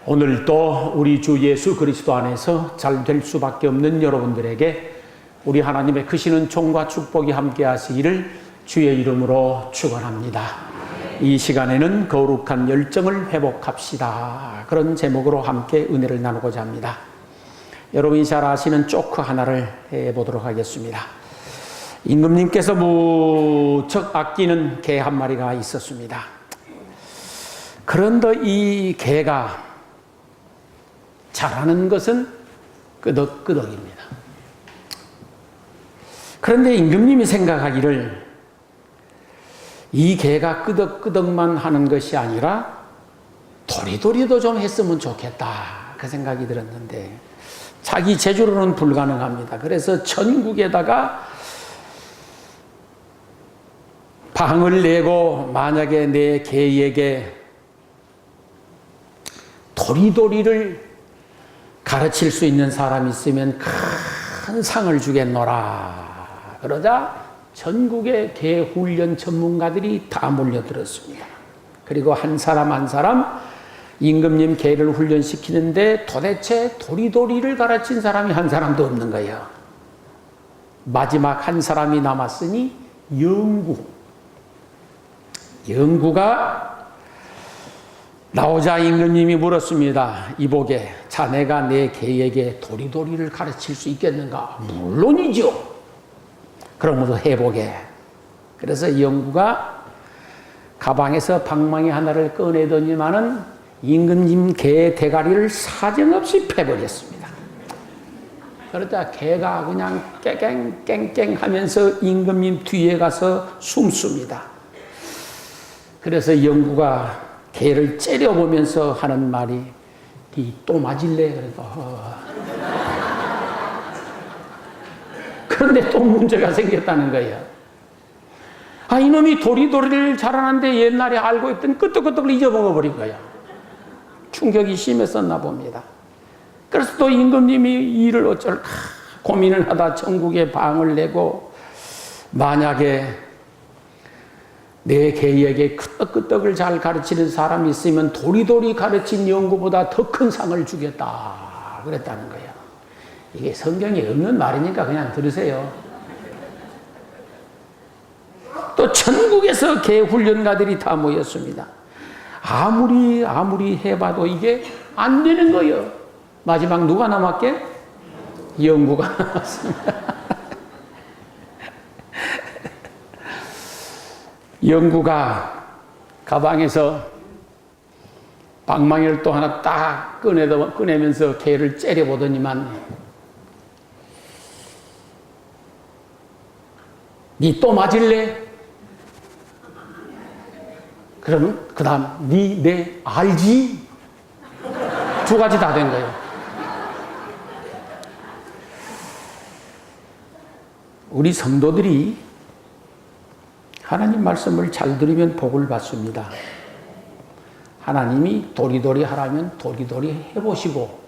오늘도 우리 주 예수 그리스도 안에서 잘 될 수밖에 없는 여러분들에게 우리 하나님의 크시는 총과 축복이 함께 하시기를 주의 이름으로 축원합니다. 이 시간에는 거룩한 열정을 회복합시다. 그런 제목으로 함께 은혜를 나누고자 합니다. 여러분이 잘 아시는 조크 하나를 해보도록 하겠습니다. 임금님께서 무척 아끼는 개 한 마리가 있었습니다. 그런데 이 개가 잘하는 것은 끄덕끄덕입니다. 그런데 임금님이 생각하기를 이 개가 끄덕끄덕만 하는 것이 아니라 도리도리도 좀 했으면 좋겠다, 그 생각이 들었는데 자기 재주로는 불가능합니다. 그래서 천국에다가 방을 내고 만약에 내 개에게 도리도리를 가르칠 수 있는 사람이 있으면 큰 상을 주겠노라. 그러자 전국의 개 훈련 전문가들이 다 몰려들었습니다. 그리고 한 사람 한 사람 임금님 개를 훈련시키는데 도대체 도리도리를 가르친 사람이 한 사람도 없는 거예요. 마지막 한 사람이 남았으니 영구가 나오자 임금님이 물었습니다. 이보게, 자네가 내 개에게 도리도리를 가르칠 수 있겠는가? 물론이죠. 그러면서 해보게. 그래서 영구가 가방에서 방망이 하나를 꺼내더니만은 임금님 개의 대가리를 사정없이 패버렸습니다. 그러자 개가 그냥 깽깽깽깽 하면서 임금님 뒤에 가서 숨습니다. 그래서 영구가 개를 째려보면서 하는 말이, 니 또 맞을래? 그러니까 그런데 또 문제가 생겼다는 거예요. 아, 이놈이 도리도리를 잘하는데 옛날에 알고 있던 끄떡끄떡을 잊어먹어버린 거야. 충격이 심했었나 봅니다. 그래서 또 임금님이 일을 어쩔까 고민을 하다 천국에 방을 내고, 만약에 내 개에게 끄떡끄떡을 잘 가르치는 사람이 있으면 도리도리 가르친 영구보다 더 큰 상을 주겠다, 그랬다는 거예요. 이게 성경에 없는 말이니까 그냥 들으세요. 또 천국에서 개 훈련가들이 다 모였습니다. 아무리 해봐도 이게 안 되는 거예요. 마지막 누가 남았게? 영구가 남았습니다. 영구가 가방에서 방망이를 또 하나 딱 꺼내면서 개를 째려보더니만, 니 또 맞을래? 그러면 그 다음 니 내 알지? 두 가지 다 된 거예요. 우리 성도들이 하나님 말씀을 잘 들으면 복을 받습니다. 하나님이 도리도리 하라면 도리도리 해보시고,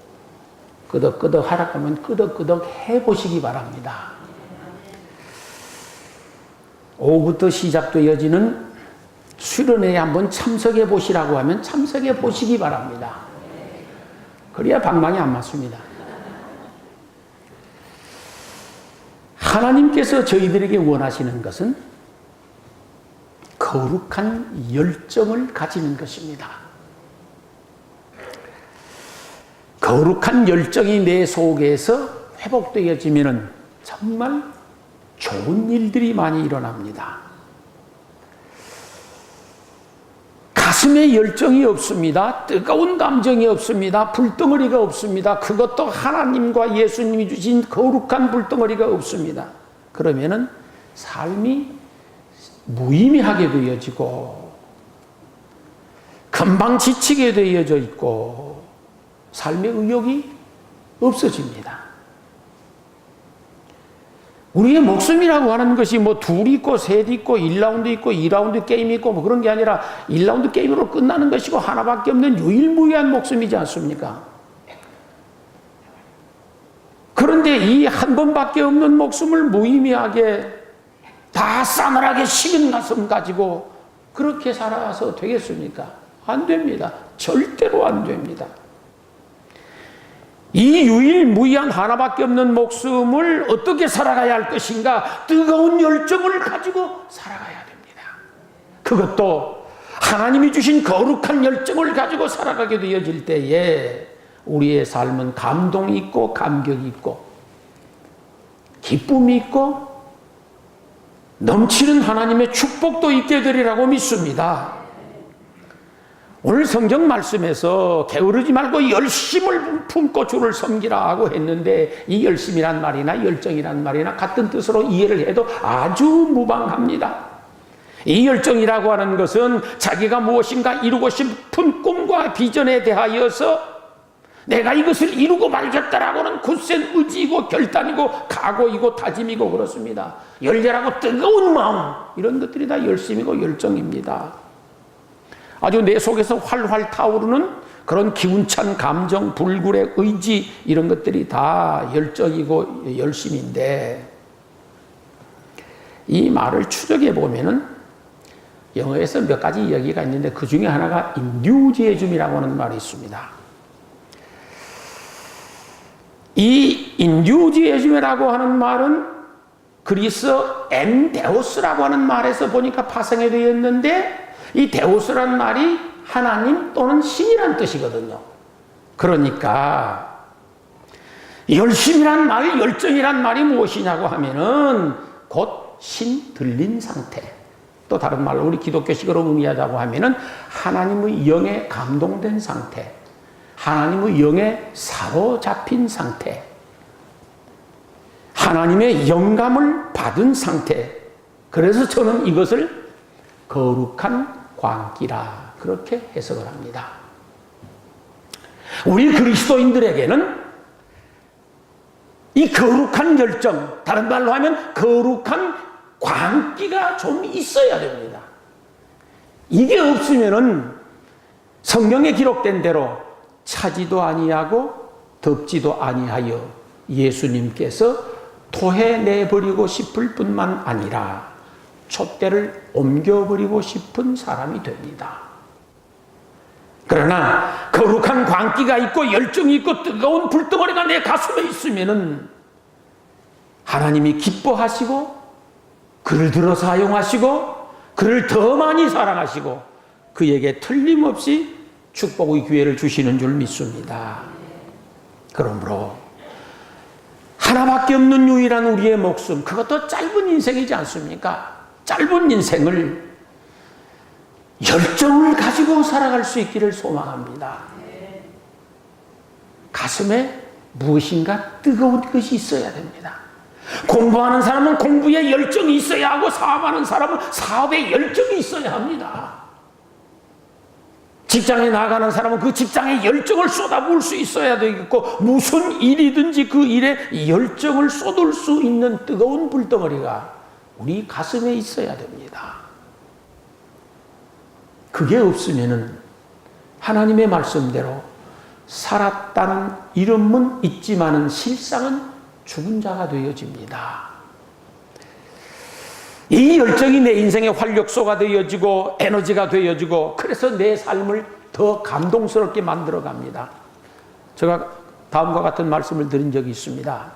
끄덕끄덕 하라고 하면 끄덕끄덕 해보시기 바랍니다. 오후부터 시작되어지는 수련회에 한번 참석해 보시라고 하면 참석해 보시기 바랍니다. 그래야 방망이 안 맞습니다. 하나님께서 저희들에게 원하시는 것은 거룩한 열정을 가지는 것입니다. 거룩한 열정이 내 속에서 회복되어지면 정말 좋은 일들이 많이 일어납니다. 가슴에 열정이 없습니다. 뜨거운 감정이 없습니다. 불덩어리가 없습니다. 그것도 하나님과 예수님이 주신 거룩한 불덩어리가 없습니다. 그러면은 삶이 무의미하게 되어지고 금방 지치게 되어져 있고 삶의 의욕이 없어집니다. 우리의 목숨이라고 하는 것이 뭐 둘 있고 셋 있고 1라운드 있고 2라운드 게임 있고 뭐 그런 게 아니라 1라운드 게임으로 끝나는 것이고 하나밖에 없는 유일무이한 목숨이지 않습니까? 그런데 이 한 번밖에 없는 목숨을 무의미하게 다 싸늘하게 식은 가슴 가지고 그렇게 살아서 되겠습니까? 안 됩니다. 절대로 안 됩니다. 이 유일무이한 하나밖에 없는 목숨을 어떻게 살아가야 할 것인가? 뜨거운 열정을 가지고 살아가야 됩니다. 그것도 하나님이 주신 거룩한 열정을 가지고 살아가게 되어질 때에 우리의 삶은 감동이 있고 감격이 있고 기쁨이 있고 넘치는 하나님의 축복도 있게 되리라고 믿습니다. 오늘 성경 말씀에서 게으르지 말고 열심을 품고 주를 섬기라 하고 했는데 이 열심이란 말이나 열정이란 말이나 같은 뜻으로 이해를 해도 아주 무방합니다. 이 열정이라고 하는 것은 자기가 무엇인가 이루고 싶은 꿈과 비전에 대하여서 내가 이것을 이루고 말겠다라고는 굳센 의지이고 결단이고 각오이고 다짐이고 그렇습니다. 열렬하고 뜨거운 마음, 이런 것들이 다 열심이고 열정입니다. 아주 내 속에서 활활 타오르는 그런 기운찬 감정, 불굴의 의지, 이런 것들이 다 열정이고 열심인데, 이 말을 추적해 보면은 영어에서 몇 가지 이야기가 있는데 그 중에 하나가 인듀지에즘이라고 하는 말이 있습니다. 이 인듀지에즘이라고 하는 말은 그리스어 엔데오스라고 하는 말에서 보니까 파생이 되어 있는데, 이 데오스란 말이 하나님 또는 신이란 뜻이거든요. 그러니까 열심이란 말, 열정이란 말이 무엇이냐고 하면은 곧 신 들린 상태, 또 다른 말로 우리 기독교식으로 의미하자고 하면은 하나님의 영에 감동된 상태, 하나님의 영에 사로잡힌 상태, 하나님의 영감을 받은 상태. 그래서 저는 이것을 거룩한 광기라 그렇게 해석을 합니다. 우리 그리스도인들에게는 이 거룩한 열정, 다른 말로 하면 거룩한 광기가 좀 있어야 됩니다. 이게 없으면은 성경에 기록된 대로 차지도 아니하고 덥지도 아니하여 예수님께서 토해내버리고 싶을 뿐만 아니라 촛대를 옮겨버리고 싶은 사람이 됩니다. 그러나 거룩한 광기가 있고 열정이 있고 뜨거운 불덩어리가 내 가슴에 있으면은 하나님이 기뻐하시고 그를 들어 사용하시고 그를 더 많이 사랑하시고 그에게 틀림없이 축복의 기회를 주시는 줄 믿습니다. 그러므로 하나밖에 없는 유일한 우리의 목숨, 그것도 짧은 인생이지 않습니까? 짧은 인생을 열정을 가지고 살아갈 수 있기를 소망합니다. 가슴에 무엇인가 뜨거운 것이 있어야 됩니다. 공부하는 사람은 공부에 열정이 있어야 하고 사업하는 사람은 사업에 열정이 있어야 합니다. 직장에 나가는 사람은 그 직장에 열정을 쏟아부을 수 있어야 되겠고, 무슨 일이든지 그 일에 열정을 쏟을 수 있는 뜨거운 불덩어리가 우리 가슴에 있어야 됩니다. 그게 없으면은 하나님의 말씀대로 살았다는 이름은 있지만은 실상은 죽은 자가 되어집니다. 이 열정이 내 인생의 활력소가 되어지고 에너지가 되어지고, 그래서 내 삶을 더 감동스럽게 만들어 갑니다. 제가 다음과 같은 말씀을 드린 적이 있습니다.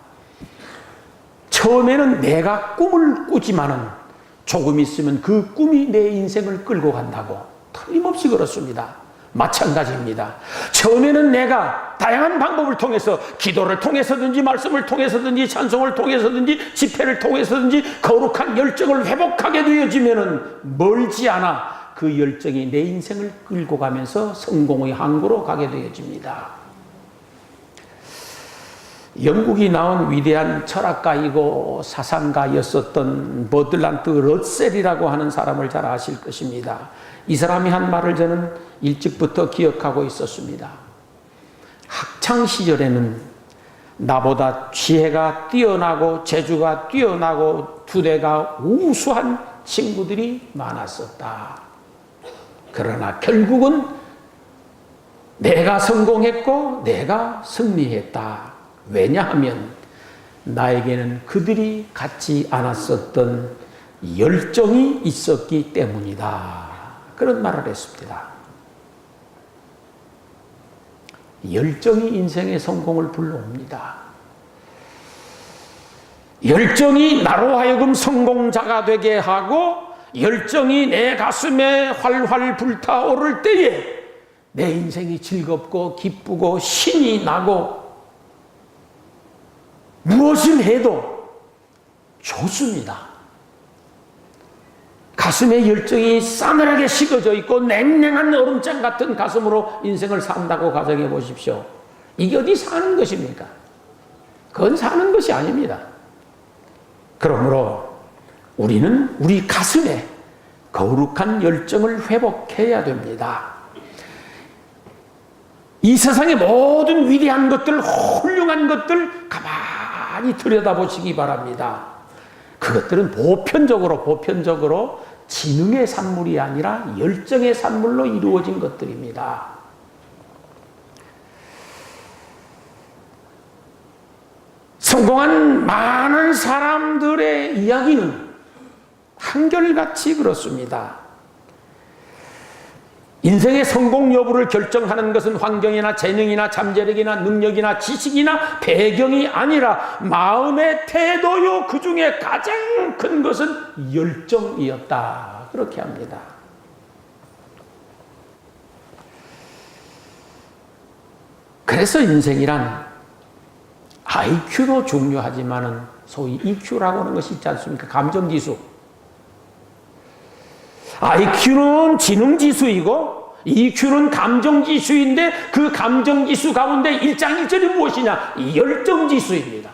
처음에는 내가 꿈을 꾸지만은 조금 있으면 그 꿈이 내 인생을 끌고 간다고, 틀림없이 그렇습니다. 마찬가지입니다. 처음에는 내가 다양한 방법을 통해서, 기도를 통해서든지 말씀을 통해서든지 찬송을 통해서든지 집회를 통해서든지 거룩한 열정을 회복하게 되어지면은 멀지 않아 그 열정이 내 인생을 끌고 가면서 성공의 항구로 가게 되어집니다. 영국이 나온 위대한 철학가이고 사상가였었던 버들란트 러셀이라고 하는 사람을 잘 아실 것입니다. 이 사람이 한 말을 저는 일찍부터 기억하고 있었습니다. 학창시절에는 나보다 지혜가 뛰어나고 재주가 뛰어나고 두뇌가 우수한 친구들이 많았었다. 그러나 결국은 내가 성공했고 내가 승리했다. 왜냐하면 나에게는 그들이 갖지 않았었던 열정이 있었기 때문이다. 그런 말을 했습니다. 열정이 인생의 성공을 불러옵니다. 열정이 나로 하여금 성공자가 되게 하고 열정이 내 가슴에 활활 불타오를 때에 내 인생이 즐겁고 기쁘고 신이 나고 무엇을 해도 좋습니다. 가슴에 열정이 싸늘하게 식어져 있고 냉랭한 얼음장 같은 가슴으로 인생을 산다고 가정해 보십시오. 이게 어디 사는 것입니까? 그건 사는 것이 아닙니다. 그러므로 우리는 우리 가슴에 거룩한 열정을 회복해야 됩니다. 이 세상의 모든 위대한 것들, 훌륭한 것들 가만히 들여다보시기 바랍니다. 그것들은 보편적으로 지능의 산물이 아니라 열정의 산물로 이루어진 것들입니다. 성공한 많은 사람들의 이야기는 한결같이 그렇습니다. 인생의 성공 여부를 결정하는 것은 환경이나 재능이나 잠재력이나 능력이나 지식이나 배경이 아니라 마음의 태도요. 그 중에 가장 큰 것은 열정이었다. 그렇게 합니다. 그래서 인생이란 IQ도 중요하지만은 소위 EQ라고 하는 것이 있지 않습니까? 감정지수. IQ는 지능지수이고 EQ는 감정지수인데 그 감정지수 가운데 일장일절이 무엇이냐? 열정지수입니다.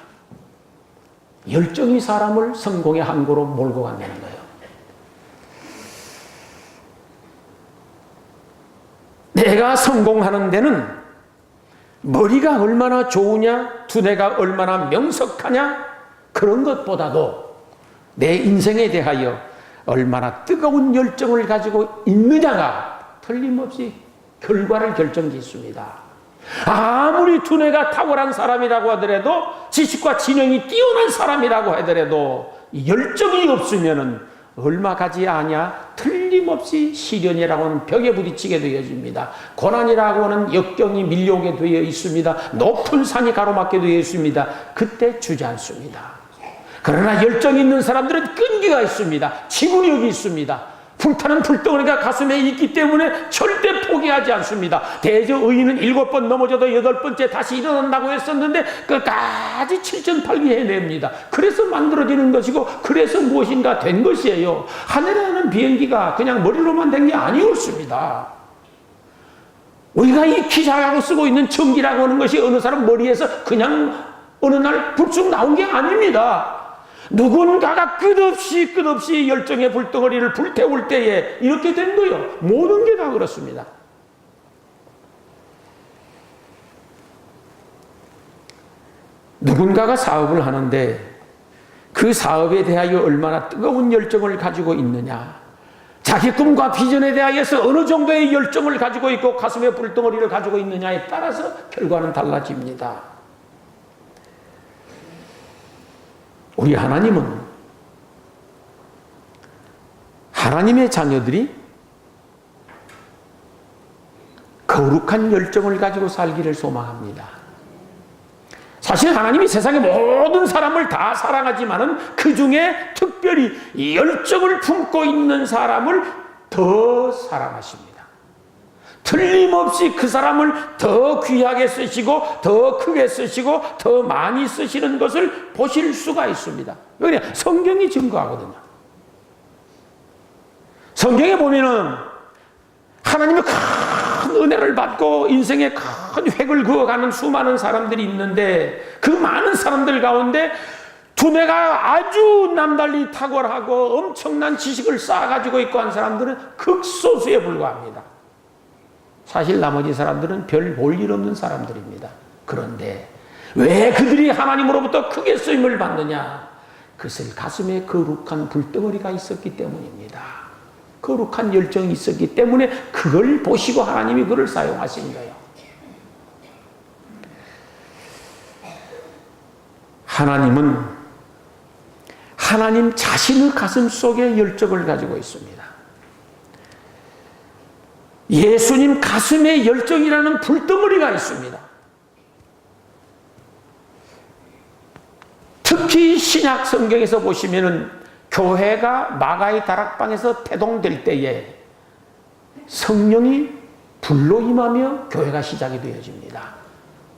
열정이 사람을 성공의 항구로 몰고 간다는 거예요. 내가 성공하는 데는 머리가 얼마나 좋으냐, 두뇌가 얼마나 명석하냐, 그런 것보다도 내 인생에 대하여 얼마나 뜨거운 열정을 가지고 있느냐가 틀림없이 결과를 결정짓습니다. 아무리 두뇌가 탁월한 사람이라고 하더라도, 지식과 지능이 뛰어난 사람이라고 하더라도 열정이 없으면은 얼마 가지 아냐, 틀림없이 시련이라고 하는 벽에 부딪히게 되어집니다. 고난이라고 하는 역경이 밀려오게 되어 있습니다. 높은 산이 가로막게 되어 있습니다. 그때 주저앉습니다. 그러나 열정 있는 사람들은 끈기가 있습니다. 지구력이 있습니다. 불타는 불덩어리가 가슴에 있기 때문에 절대 포기하지 않습니다. 대저 의인은 7번 넘어져도 8번째 다시 일어난다고 했었는데 끝까지 7,8기 해냅니다. 그래서 만들어지는 것이고 그래서 무엇인가 된 것이에요. 하늘에 나는 비행기가 그냥 머리로만 된 게 아니었습니다. 우리가 이 키 작아고 쓰고 있는 전기라고 하는 것이 어느 사람 머리에서 그냥 어느 날 불쑥 나온 게 아닙니다. 누군가가 끝없이 열정의 불덩어리를 불태울 때에 이렇게 된 거예요. 모든 게 다 그렇습니다. 누군가가 사업을 하는데 그 사업에 대하여 얼마나 뜨거운 열정을 가지고 있느냐, 자기 꿈과 비전에 대하여서 어느 정도의 열정을 가지고 있고 가슴에 불덩어리를 가지고 있느냐에 따라서 결과는 달라집니다. 우리 하나님은 하나님의 자녀들이 거룩한 열정을 가지고 살기를 소망합니다. 사실 하나님이 세상의 모든 사람을 다 사랑하지만은 그 중에 특별히 열정을 품고 있는 사람을 더 사랑하십니다. 틀림없이 그 사람을 더 귀하게 쓰시고 더 크게 쓰시고 더 많이 쓰시는 것을 보실 수가 있습니다. 왜냐? 성경이 증거하거든요. 성경에 보면은 하나님의 큰 은혜를 받고 인생의 큰 획을 그어가는 수많은 사람들이 있는데 그 많은 사람들 가운데 두뇌가 아주 남달리 탁월하고 엄청난 지식을 쌓아가지고 있고 한 사람들은 극소수에 불과합니다. 사실 나머지 사람들은 별 볼 일 없는 사람들입니다. 그런데 왜 그들이 하나님으로부터 크게 쓰임을 받느냐? 그것을 가슴에 거룩한 불덩어리가 있었기 때문입니다. 거룩한 열정이 있었기 때문에 그걸 보시고 하나님이 그를 사용하신 거예요. 하나님은 하나님 자신의 가슴 속에 열정을 가지고 있습니다. 예수님 가슴에 열정이라는 불덩어리가 있습니다. 특히 신약 성경에서 보시면은 교회가 마가의 다락방에서 태동될 때에 성령이 불로 임하며 교회가 시작이 되어집니다.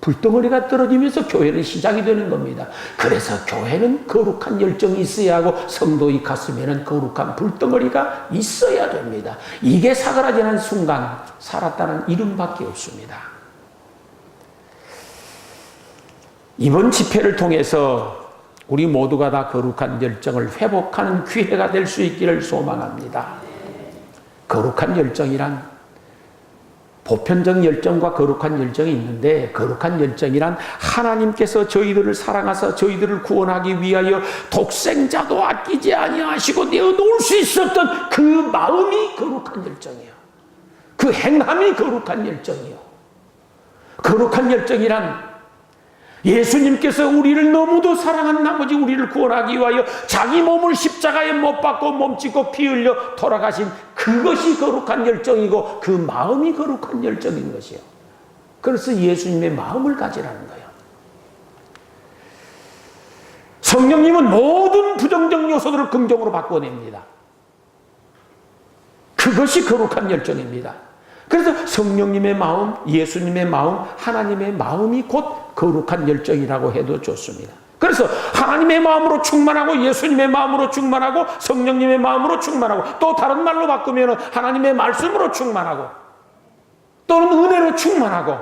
불덩어리가 떨어지면서 교회는 시작이 되는 겁니다. 그래서 교회는 거룩한 열정이 있어야 하고 성도의 가슴에는 거룩한 불덩어리가 있어야 됩니다. 이게 사그라지는 순간 살았다는 이름밖에 없습니다. 이번 집회를 통해서 우리 모두가 다 거룩한 열정을 회복하는 기회가 될 수 있기를 소망합니다. 거룩한 열정이란 보편적 열정과 거룩한 열정이 있는데, 거룩한 열정이란 하나님께서 저희들을 사랑하사 저희들을 구원하기 위하여 독생자도 아끼지 아니하시고 내어놓을 수 있었던 그 마음이 거룩한 열정이에요. 그 행함이 거룩한 열정이에요. 거룩한 열정이란 예수님께서 우리를 너무도 사랑한 나머지 우리를 구원하기 위하여 자기 몸을 십자가에 못 박고 몸짓고 피 흘려 돌아가신 그것이 거룩한 열정이고 그 마음이 거룩한 열정인 것이요. 그래서 예수님의 마음을 가지라는 거예요. 성령님은 모든 부정적 요소들을 긍정으로 바꿔냅니다. 그것이 거룩한 열정입니다. 그래서 성령님의 마음, 예수님의 마음, 하나님의 마음이 곧 거룩한 열정이라고 해도 좋습니다. 그래서 하나님의 마음으로 충만하고 예수님의 마음으로 충만하고 성령님의 마음으로 충만하고 또 다른 말로 바꾸면 하나님의 말씀으로 충만하고 또는 은혜로 충만하고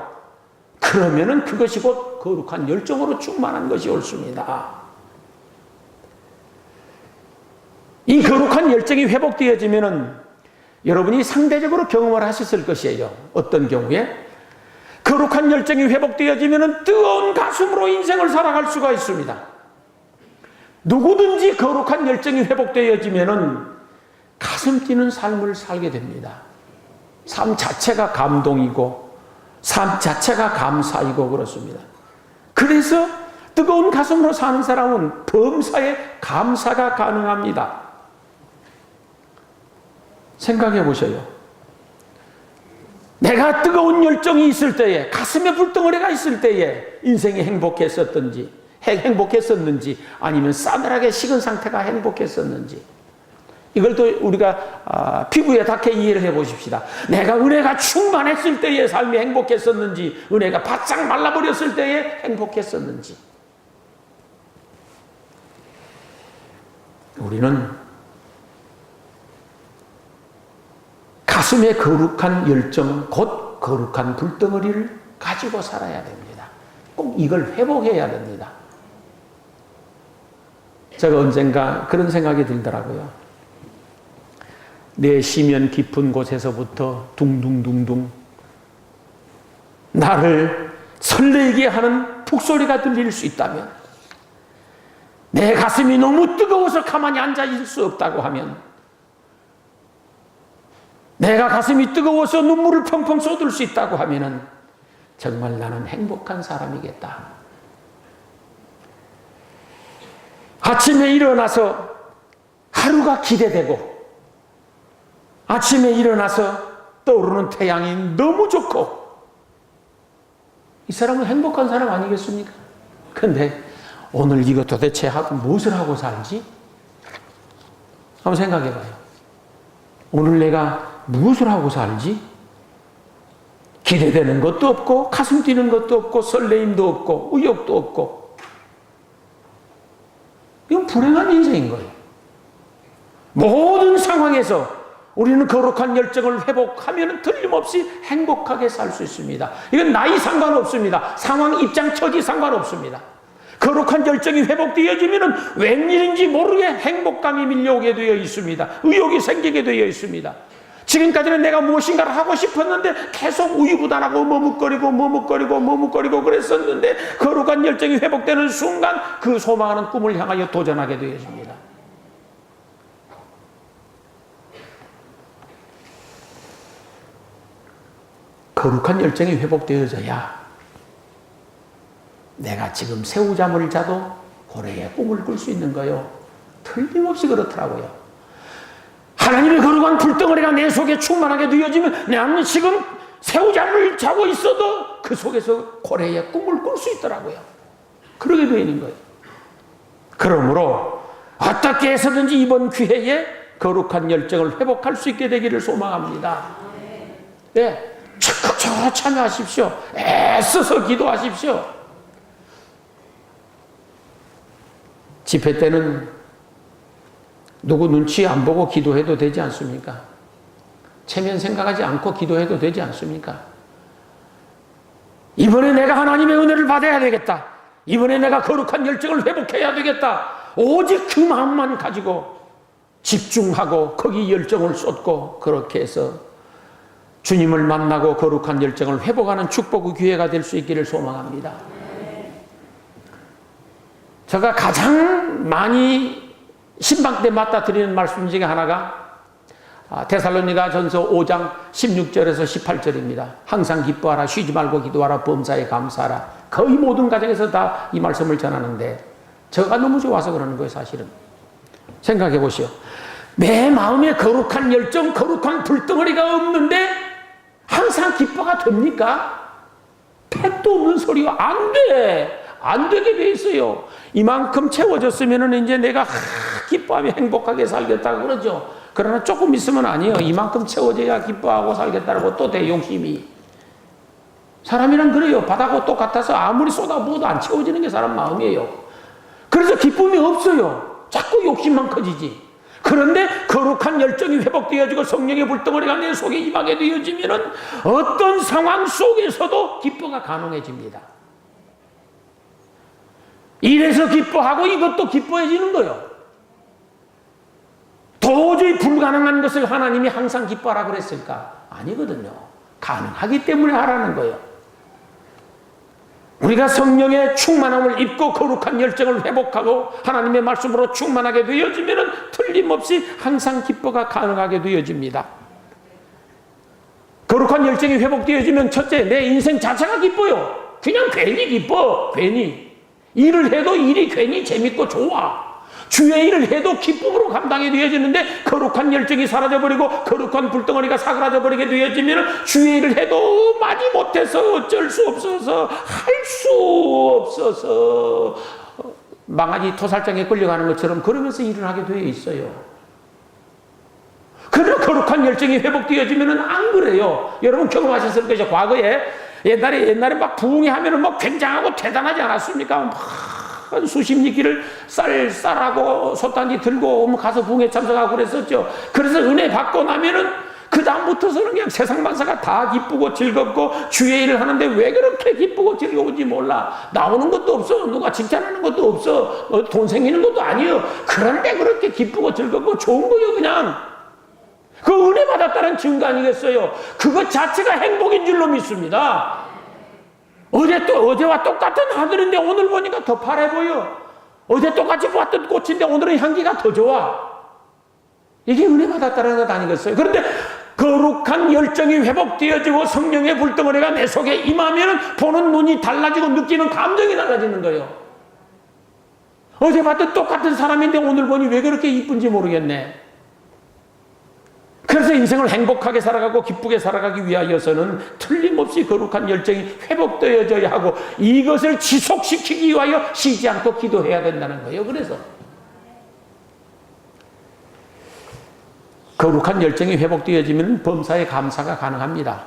그러면은 그것이 곧 거룩한 열정으로 충만한 것이 옳습니다. 이 거룩한 열정이 회복되어지면은 여러분이 상대적으로 경험을 하셨을 것이에요. 어떤 경우에? 거룩한 열정이 회복되어지면 뜨거운 가슴으로 인생을 살아갈 수가 있습니다. 누구든지 거룩한 열정이 회복되어지면 가슴 뛰는 삶을 살게 됩니다. 삶 자체가 감동이고 삶 자체가 감사이고 그렇습니다. 그래서 뜨거운 가슴으로 사는 사람은 범사에 감사가 가능합니다. 생각해 보세요. 내가 뜨거운 열정이 있을 때에, 가슴에 불덩어리가 있을 때에 인생이 행복했었는지 아니면 싸늘하게 식은 상태가 행복했었는지 이걸 또 우리가 피부에 닿게 이해를 해 보십시다. 내가 은혜가 충만했을 때의 삶이 행복했었는지 은혜가 바짝 말라버렸을 때에 행복했었는지 우리는 가슴의 거룩한 열정, 곧 거룩한 불덩어리를 가지고 살아야 됩니다. 꼭 이걸 회복해야 됩니다. 제가 언젠가 그런 생각이 들더라고요. 내 심연 깊은 곳에서부터 둥둥둥둥 나를 설레게 하는 북소리가 들릴 수 있다면, 내 가슴이 너무 뜨거워서 가만히 앉아 있을 수 없다고 하면, 내가 가슴이 뜨거워서 눈물을 펑펑 쏟을 수 있다고 하면은 정말 나는 행복한 사람이겠다. 아침에 일어나서 하루가 기대되고 아침에 일어나서 떠오르는 태양이 너무 좋고 이 사람은 행복한 사람 아니겠습니까? 근데 오늘 이거 도대체 무엇을 하고 살지? 한번 생각해 봐요. 오늘 내가 무엇을 하고 살지? 기대되는 것도 없고 가슴 뛰는 것도 없고 설레임도 없고 의욕도 없고 이건 불행한 인생인 거예요. 모든 상황에서 우리는 거룩한 열정을 회복하면 틀림없이 행복하게 살 수 있습니다. 이건 나이 상관없습니다. 상황, 입장, 처지 상관없습니다. 거룩한 열정이 회복되어지면 웬일인지 모르게 행복감이 밀려오게 되어 있습니다. 의욕이 생기게 되어 있습니다. 지금까지는 내가 무엇인가를 하고 싶었는데 계속 우유부단하고 머뭇거리고 그랬었는데 거룩한 열정이 회복되는 순간 그 소망하는 꿈을 향하여 도전하게 되어집니다. 거룩한 열정이 회복되어져야 내가 지금 새우잠을 자도 고래의 꿈을 꿀 수 있는 거요. 틀림없이 그렇더라고요. 하나님의 거룩한 불덩어리가 내 속에 충만하게 누여지면 나는 지금 새우잠을 자고 있어도 그 속에서 고래의 꿈을 꿀 수 있더라고요. 그러게 되어 있는 거예요. 그러므로 어떻게 해서든지 이번 기회에 거룩한 열정을 회복할 수 있게 되기를 소망합니다. 네, 적극적으로 참여하십시오. 애써서 기도하십시오. 집회 때는 누구 눈치 안 보고 기도해도 되지 않습니까? 체면 생각하지 않고 기도해도 되지 않습니까? 이번에 내가 하나님의 은혜를 받아야 되겠다. 이번에 내가 거룩한 열정을 회복해야 되겠다. 오직 그 마음만 가지고 집중하고 거기 열정을 쏟고 그렇게 해서 주님을 만나고 거룩한 열정을 회복하는 축복의 기회가 될 수 있기를 소망합니다. 제가 가장 많이 신방 때 맡아 드리는 말씀 중에 하나가 데살로니가 전서 5장 16절에서 18절입니다. 항상 기뻐하라, 쉬지 말고 기도하라, 범사에 감사하라. 거의 모든 가정에서 다 이 말씀을 전하는데 제가 너무 좋아서 그러는 거예요. 사실은 생각해 보시오. 내 마음에 거룩한 열정, 거룩한 불덩어리가 없는데 항상 기뻐가 됩니까? 택도 없는 소리가 안 돼. 안 되게 돼 있어요. 이만큼 채워졌으면 이제 내가 기뻐하며 행복하게 살겠다고 그러죠. 그러나 조금 있으면 아니에요. 이만큼 채워져야 기뻐하고 살겠다고 또 대용심이. 사람이란 그래요. 바다하고 똑같아서 아무리 쏟아부어도 안 채워지는 게 사람 마음이에요. 그래서 기쁨이 없어요. 자꾸 욕심만 커지지. 그런데 거룩한 열정이 회복되어지고 성령의 불덩어리가 내 속에 임하게 되어지면 어떤 상황 속에서도 기뻐가 가능해집니다. 이래서 기뻐하고 이것도 기뻐해지는 거예요. 도저히 불가능한 것을 하나님이 항상 기뻐하라 그랬을까? 아니거든요. 가능하기 때문에 하라는 거예요. 우리가 성령의 충만함을 입고 거룩한 열정을 회복하고 하나님의 말씀으로 충만하게 되어지면 틀림없이 항상 기뻐가 가능하게 되어집니다. 거룩한 열정이 회복되어지면 첫째, 내 인생 자체가 기뻐요. 그냥 괜히 기뻐. 괜히. 일을 해도 일이 괜히 재밌고 좋아. 주의 일을 해도 기쁨으로 감당이 되어지는데 거룩한 열정이 사라져버리고 거룩한 불덩어리가 사그라져버리게 되어지면 주의 일을 해도 마지 못해서 어쩔 수 없어서 할 수 없어서 망아지 토살장에 끌려가는 것처럼 그러면서 일을 하게 되어 있어요. 그러나 거룩한 열정이 회복되어지면 안 그래요. 여러분 경험하셨을 거죠. 과거에 옛날에 막 부흥이 하면은 뭐 굉장하고 대단하지 않았습니까? 막 수십 리길을 쌀하고 솥단지 들고 가서 부흥에 참석하고 그랬었죠. 그래서 은혜 받고 나면은 그 다음부터서는 그냥 세상 만사가 다 기쁘고 즐겁고 주의 일을 하는데 왜 그렇게 기쁘고 즐거운지 몰라. 나오는 것도 없어. 누가 칭찬하는 것도 없어. 돈 생기는 것도 아니에요. 그런데 그렇게 기쁘고 즐겁고 좋은 거예요. 그냥 그 은혜 받았다는 증거 아니겠어요? 그것 자체가 행복인 줄로 믿습니다. 어제와 똑같은 하늘인데 오늘 보니까 더 파래 보여. 어제 똑같이 보았던 꽃인데 오늘은 향기가 더 좋아. 이게 은혜 받았다는 것 아니겠어요? 그런데 거룩한 열정이 회복되어지고 성령의 불덩어리가 내 속에 임하면 보는 눈이 달라지고 느끼는 감정이 달라지는 거예요. 어제 봤던 똑같은 사람인데 오늘 보니 왜 그렇게 이쁜지 모르겠네. 그래서 인생을 행복하게 살아가고 기쁘게 살아가기 위하여서는 틀림없이 거룩한 열정이 회복되어져야 하고 이것을 지속시키기 위하여 쉬지 않고 기도해야 된다는 거예요. 그래서 거룩한 열정이 회복되어지면 범사에 감사가 가능합니다.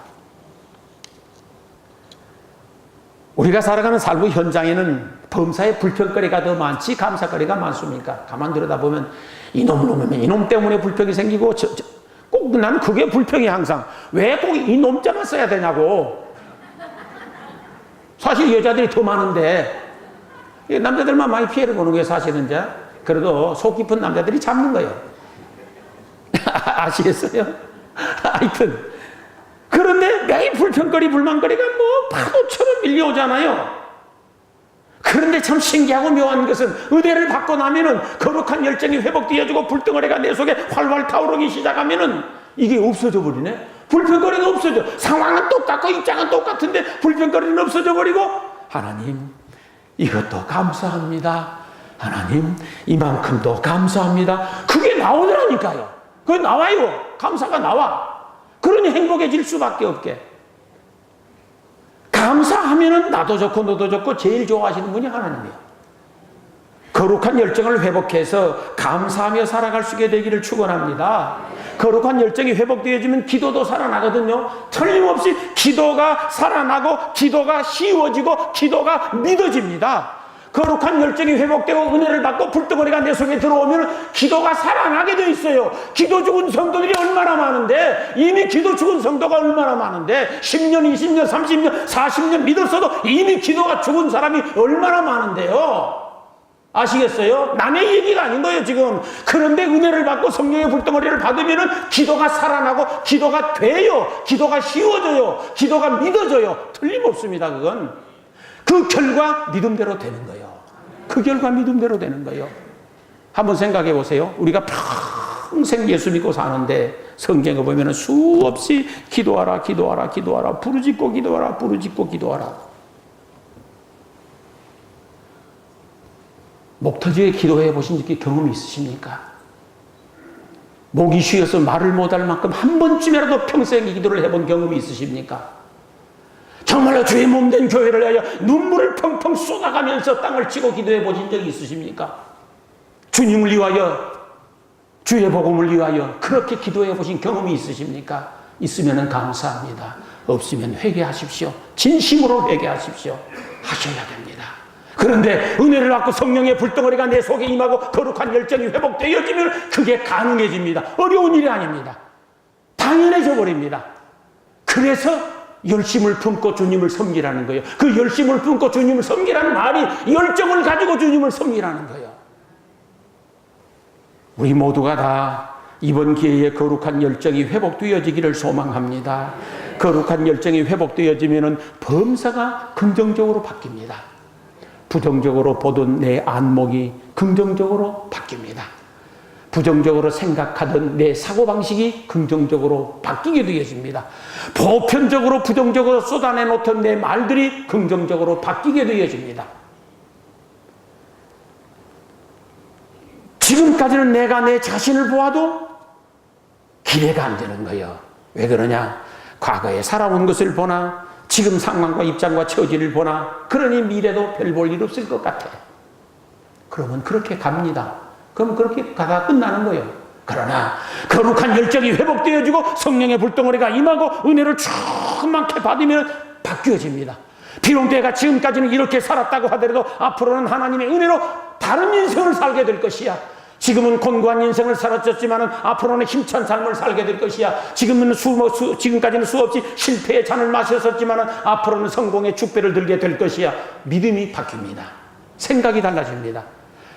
우리가 살아가는 삶의 현장에는 범사에 불평거리가 더 많지 감사거리가 많습니까? 가만 들여다보면 이놈 때문에 불평이 생기고 꼭 나는 그게 불평이 항상. 왜 꼭 이 놈자만 써야 되냐고. 사실 여자들이 더 많은데 남자들만 많이 피해를 보는 거예요. 사실은 이제. 그래도 속 깊은 남자들이 잡는 거예요. 아시겠어요? 하여튼 그런데 매일 불평거리 불만거리가 뭐 파도처럼 밀려오잖아요. 그런데 참 신기하고 묘한 것은 은혜를 받고 나면은 거룩한 열정이 회복되어지고 불덩어리가 내 속에 활활 타오르기 시작하면은 이게 없어져 버리네. 불평거리가 없어져. 상황은 똑같고 입장은 똑같은데 불평거리는 없어져 버리고 하나님 이것도 감사합니다. 하나님 이만큼도 감사합니다. 그게 나오더라니까요. 그게 나와요. 감사가 나와. 그러니 행복해질 수밖에 없게. 감사하면은 나도 좋고 너도 좋고 제일 좋아하시는 분이 하나님이에요. 거룩한 열정을 회복해서 감사하며 살아갈 수 있게 되기를 축원합니다. 거룩한 열정이 회복되어지면 기도도 살아나거든요. 틀림없이 기도가 살아나고 기도가 쉬워지고 기도가 믿어집니다. 거룩한 열정이 회복되고 은혜를 받고 불덩어리가 내 속에 들어오면 기도가 살아나게 돼 있어요. 기도 죽은 성도들이 얼마나 많은데, 이미 기도 죽은 성도가 얼마나 많은데, 10년, 20년, 30년, 40년 믿었어도 이미 기도가 죽은 사람이 얼마나 많은데요. 아시겠어요? 남의 얘기가 아닌 거예요, 지금. 그런데 은혜를 받고 성령의 불덩어리를 받으면 기도가 살아나고 기도가 돼요. 기도가 쉬워져요. 기도가 믿어져요. 틀림없습니다, 그건. 그 결과 믿음대로 되는 거예요. 그 결과 믿음대로 되는 거예요. 한번 생각해 보세요. 우리가 평생 예수 믿고 사는데 성경에 보면 수없이 기도하라, 기도하라, 기도하라, 부르짖고 기도하라, 부르짖고 기도하라. 목터지에 기도해 보신 경험이 있으십니까? 목이 쉬어서 말을 못할 만큼 한 번쯤이라도 평생 기도를 해본 경험이 있으십니까? 정말로 주의 몸된 교회를 위하여 눈물을 펑펑 쏟아가면서 땅을 치고 기도해 보신 적이 있으십니까? 주님을 위하여, 주의 복음을 위하여 그렇게 기도해 보신 경험이 있으십니까? 있으면 감사합니다. 없으면 회개하십시오. 진심으로 회개하십시오. 하셔야 됩니다. 그런데 은혜를 받고 성령의 불덩어리가 내 속에 임하고 거룩한 열정이 회복되어지면 그게 가능해집니다. 어려운 일이 아닙니다. 당연해져 버립니다. 그래서 열심을 품고 주님을 섬기라는 거예요. 그 열심을 품고 주님을 섬기라는 말이 열정을 가지고 주님을 섬기라는 거예요. 우리 모두가 다 이번 기회에 거룩한 열정이 회복되어지기를 소망합니다. 거룩한 열정이 회복되어지면 범사가 긍정적으로 바뀝니다. 부정적으로 보던 내 안목이 긍정적으로 바뀝니다. 부정적으로 생각하던 내 사고방식이 긍정적으로 바뀌게 되어집니다. 보편적으로 부정적으로 쏟아내놓던 내 말들이 긍정적으로 바뀌게 되어집니다. 지금까지는 내가 내 자신을 보아도 기대가 안 되는 거예요. 왜 그러냐? 과거에 살아온 것을 보나 지금 상황과 입장과 처지를 보나 그러니 미래도 별 볼 일 없을 것 같아. 그러면 그렇게 갑니다. 그럼 그렇게 가다 끝나는 거예요. 그러나 거룩한 열정이 회복되어지고 성령의 불덩어리가 임하고 은혜를 충만케 받으면 바뀌어집니다. 비록 내가 지금까지는 이렇게 살았다고 하더라도 앞으로는 하나님의 은혜로 다른 인생을 살게 될 것이야. 지금은 곤고한 인생을 살았었지만 앞으로는 힘찬 삶을 살게 될 것이야. 지금까지는 수없이 실패의 잔을 마셨었지만 앞으로는 성공의 축배를 들게 될 것이야. 믿음이 바뀝니다. 생각이 달라집니다.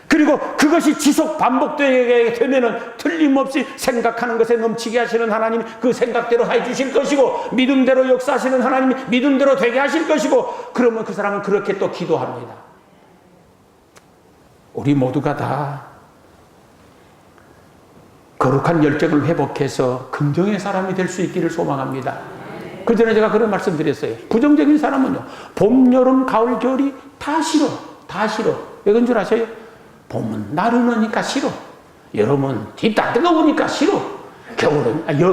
그리고 그것이 지속 반복되게 되면은 틀림없이 생각하는 것에 넘치게 하시는 하나님이 그 생각대로 해주실 것이고, 믿음대로 역사하시는 하나님이 믿음대로 되게 하실 것이고, 그러면 그 사람은 그렇게 또 기도합니다. 우리 모두가 다 거룩한 열정을 회복해서 긍정의 사람이 될 수 있기를 소망합니다. 그 전에 제가 그런 말씀 드렸어요. 부정적인 사람은요, 봄, 여름, 가을, 겨울이 다 싫어. 다 싫어. 왜 그런 줄 아세요? 봄은 나른하니까 싫어. 여름은 뒷다 뜨거우니까 싫어.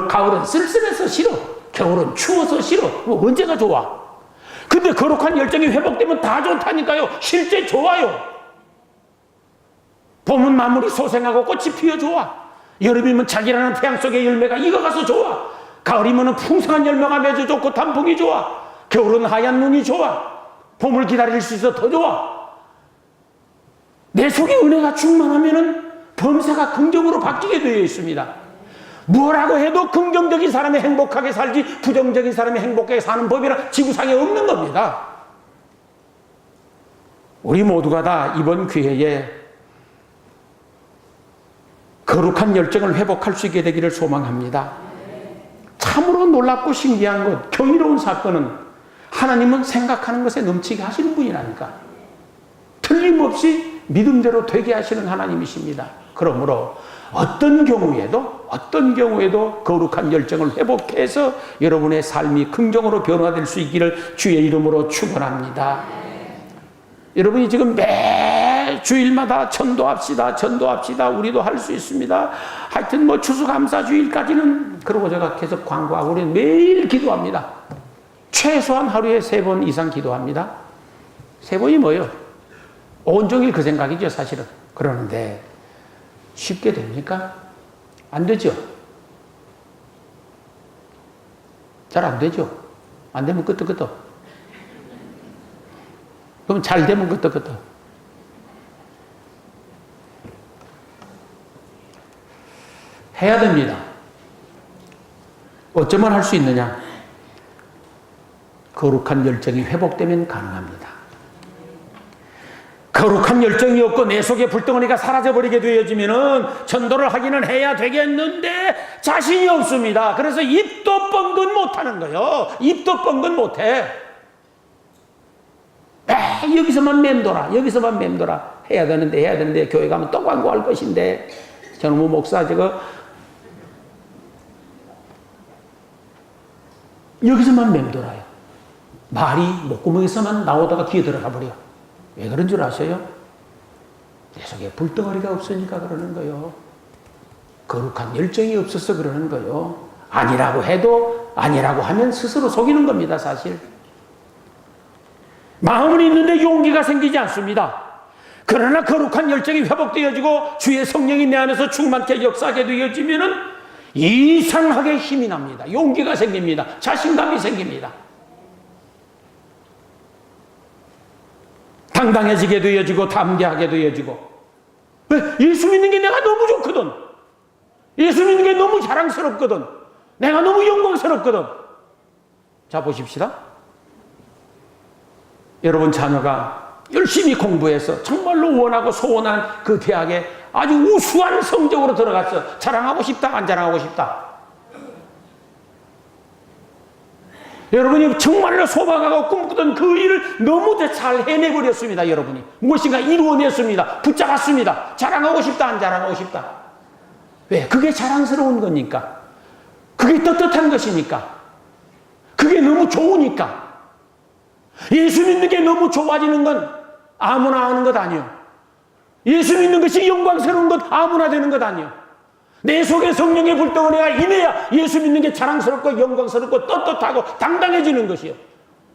가을은 쓸쓸해서 싫어. 겨울은 추워서 싫어. 뭐 언제가 좋아? 근데 거룩한 열정이 회복되면 다 좋다니까요. 실제 좋아요. 봄은 만물이 소생하고 꽃이 피어 좋아. 여름이면 자기라는 태양 속의 열매가 익어가서 좋아. 가을이면 풍성한 열매가 맺어 좋고 단풍이 좋아. 겨울은 하얀 눈이 좋아. 봄을 기다릴 수 있어 더 좋아. 내 속에 은혜가 충만하면은 범사가 긍정으로 바뀌게 되어 있습니다. 뭐라고 해도 긍정적인 사람이 행복하게 살지 부정적인 사람이 행복하게 사는 법이라 지구상에 없는 겁니다. 우리 모두가 다 이번 기회에 거룩한 열정을 회복할 수 있게 되기를 소망합니다. 참으로 놀랍고 신기한 것, 경이로운 사건은 하나님은 생각하는 것에 넘치게 하시는 분이라니까. 틀림없이 믿음대로 되게 하시는 하나님이십니다. 그러므로 어떤 경우에도 거룩한 열정을 회복해서 여러분의 삶이 긍정으로 변화될 수 있기를 주의 이름으로 축원합니다. 여러분이 지금 매 주일마다 전도합시다. 전도합시다. 우리도 할 수 있습니다. 하여튼 뭐 추수감사주일까지는 그러고 제가 계속 광고하고 우리는 매일 기도합니다. 최소한 하루에 3번 이상 기도합니다. 3번이 뭐예요? 온종일 그 생각이죠, 사실은. 그러는데 쉽게 됩니까? 안 되죠. 잘 안 되죠. 안 되면 끄떡끄떡. 그럼 잘 되면 끄떡끄떡. 해야 됩니다. 어쩌면 할 수 있느냐? 거룩한 열정이 회복되면 가능합니다. 거룩한 열정이 없고 내 속에 불덩어리가 사라져버리게 되어지면은 전도를 하기는 해야 되겠는데 자신이 없습니다. 그래서 입도 뻥긋 못하는 거예요. 입도 뻥긋 못해. 여기서만 맴돌아. 여기서만 맴돌아. 해야 되는데 교회 가면 또 광고할 것인데 저놈의 목사 저거 여기서만 맴돌아요. 말이 목구멍에서만 나오다가 귀에 들어가 버려. 왜 그런 줄 아세요? 내 속에 불덩어리가 없으니까 그러는 거예요. 거룩한 열정이 없어서 그러는 거예요. 아니라고 해도 아니라고 하면 스스로 속이는 겁니다, 사실. 마음은 있는데 용기가 생기지 않습니다. 그러나 거룩한 열정이 회복되어지고 주의 성령이 내 안에서 충만케 역사하게 되어지면은 이상하게 힘이 납니다. 용기가 생깁니다. 자신감이 생깁니다. 당당해지게 되어지고 담대하게 되어지고. 왜? 예수 믿는 게 내가 너무 좋거든. 예수 믿는 게 너무 자랑스럽거든. 내가 너무 영광스럽거든. 자, 보십시다. 여러분 자녀가 열심히 공부해서 정말로 원하고 소원한 그 대학에 아주 우수한 성적으로 들어갔어. 자랑하고 싶다? 안 자랑하고 싶다? 여러분이 정말로 소망하고 꿈꾸던 그 일을 너무 잘 해내버렸습니다. 여러분이 무엇인가 이루어냈습니다. 붙잡았습니다. 자랑하고 싶다? 안 자랑하고 싶다? 왜? 그게 자랑스러운 거니까. 그게 떳떳한 것이니까. 그게 너무 좋으니까. 예수 믿는 게 너무 좋아지는 건 아무나 하는 것 아니에요. 예수 믿는 것이 영광스러운 것 아무나 되는 것 아니에요. 내 속에 성령의 불덩어리가 임해야 예수 믿는 게 자랑스럽고 영광스럽고 떳떳하고 당당해지는 것이요.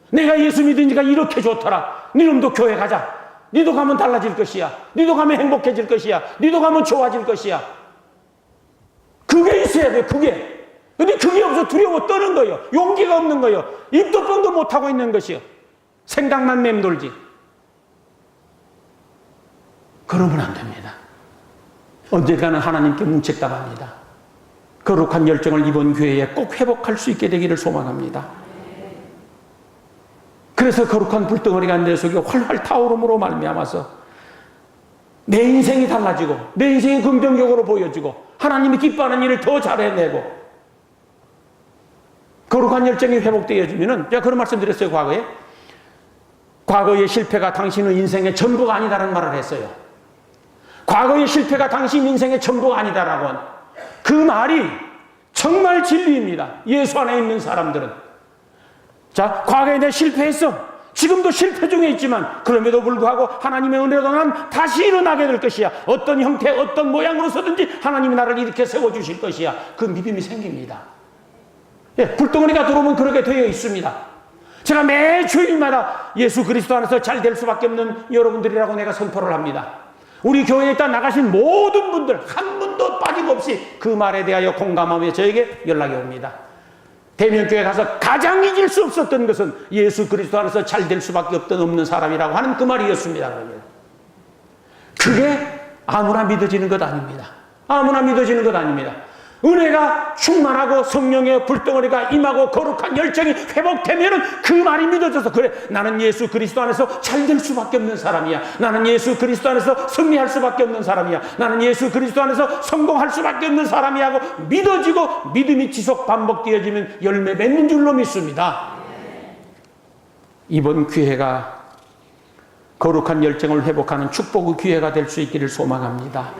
내가 예수 믿으니까 이렇게 좋더라. 니놈도 교회 가자. 니도 가면 달라질 것이야. 니도 가면 행복해질 것이야. 니도 가면 좋아질 것이야. 그게 있어야 돼, 그게. 근데 그게 없어 두려워 떠는 거예요. 용기가 없는 거예요. 입도 뻥도 못하고 있는 것이요. 생각만 맴돌지. 그러면 안 됩니다. 언젠가는 하나님께 문책당합니다. 거룩한 열정을 이번 교회에 꼭 회복할 수 있게 되기를 소망합니다. 그래서 거룩한 불덩어리가 내 속에 활활 타오름으로 말미암아서 내 인생이 달라지고 내 인생이 긍정적으로 보여지고 하나님이 기뻐하는 일을 더 잘해내고 거룩한 열정이 회복되어지면은 제가 그런 말씀 드렸어요. 과거의 실패가 당신의 인생의 전부가 아니다라는 말을 했어요. 과거의 실패가 당신 인생의 전부가 아니다라고 그 말이 정말 진리입니다. 예수 안에 있는 사람들은. 자, 과거에 내가 실패했어. 지금도 실패 중에 있지만 그럼에도 불구하고 하나님의 은혜로 난 다시 일어나게 될 것이야. 어떤 형태 어떤 모양으로서든지 하나님이 나를 이렇게 세워주실 것이야. 그 믿음이 생깁니다. 예, 불덩어리가 들어오면 그렇게 되어 있습니다. 제가 매 주일마다 예수 그리스도 안에서 잘 될 수밖에 없는 여러분들이라고 내가 선포를 합니다. 우리 교회에 있다 나가신 모든 분들 한 분도 빠짐없이 그 말에 대하여 공감하며 저에게 연락이 옵니다. 대면교회 가서 가장 잊을 수 없었던 것은 예수 그리스도 안에서 잘 될 수밖에 없는 사람이라고 하는 그 말이었습니다. 그게 아무나 믿어지는 것 아닙니다. 아무나 믿어지는 것 아닙니다. 은혜가 충만하고 성령의 불덩어리가 임하고 거룩한 열정이 회복되면 그 말이 믿어져서 그래 나는 예수 그리스도 안에서 잘 될 수밖에 없는 사람이야. 나는 예수 그리스도 안에서 승리할 수밖에 없는 사람이야. 나는 예수 그리스도 안에서 성공할 수밖에 없는 사람이야 하고 믿어지고 믿음이 지속 반복되어지면 열매 맺는 줄로 믿습니다. 이번 기회가 거룩한 열정을 회복하는 축복의 기회가 될 수 있기를 소망합니다.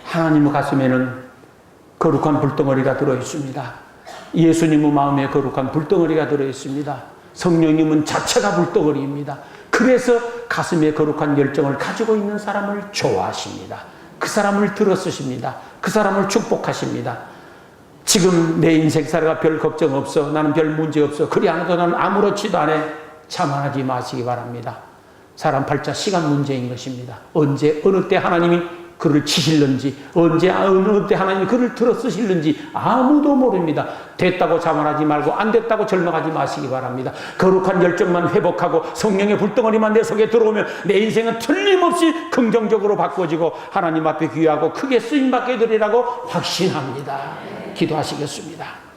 하나님의 가슴에는 거룩한 불덩어리가 들어있습니다. 예수님의 마음에 거룩한 불덩어리가 들어있습니다. 성령님은 자체가 불덩어리입니다. 그래서 가슴에 거룩한 열정을 가지고 있는 사람을 좋아하십니다. 그 사람을 들어쓰십니다. 그 사람을 축복하십니다. 지금 내 인생 살아가 별 걱정 없어. 나는 별 문제 없어. 그리 않아도 나는 아무렇지도 않아. 자만하지 마시기 바랍니다. 사람 팔자 시간 문제인 것입니다. 언제 어느 때 하나님이 그를 치실는지, 언제 어느 때 하나님이 그를 들어 쓰실는지 아무도 모릅니다. 됐다고 자만하지 말고 안 됐다고 절망하지 마시기 바랍니다. 거룩한 열정만 회복하고 성령의 불덩어리만 내 속에 들어오면 내 인생은 틀림없이 긍정적으로 바꿔지고 하나님 앞에 귀하고 크게 쓰임받게 되리라고 확신합니다. 기도하시겠습니다.